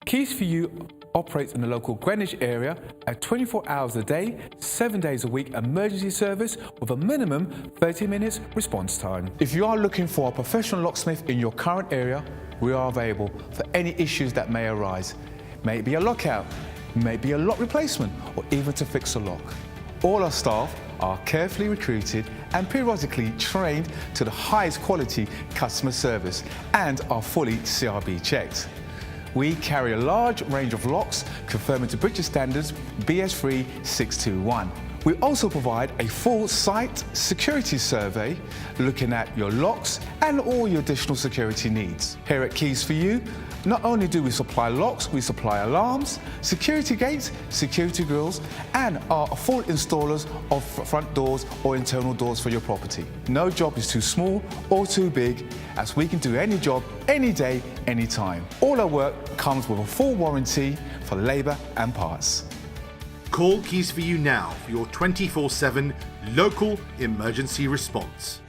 Keys for You operates in the local Greenwich area at 24 hours a day, 7 days a week emergency service with a minimum 30 minutes response time. If you are looking for a professional locksmith in your current area, we are available for any issues that may arise. May it be a lockout, may it be a lock replacement, or even to fix a lock. All our staff are carefully recruited and periodically trained to the highest quality customer service and are fully CRB checked. We carry a large range of locks conforming to British standards BS3 621. We also provide a full site security survey looking at your locks and all your additional security needs. Here at Keys for You, not only do we supply locks, we supply alarms, security gates, security grills, and are full installers of front doors or internal doors for your property. No job is too small or too big, as we can do any job, any day, anytime. All our work comes with a full warranty for labour and parts. Call Keys for You now for your 24/7 local emergency response.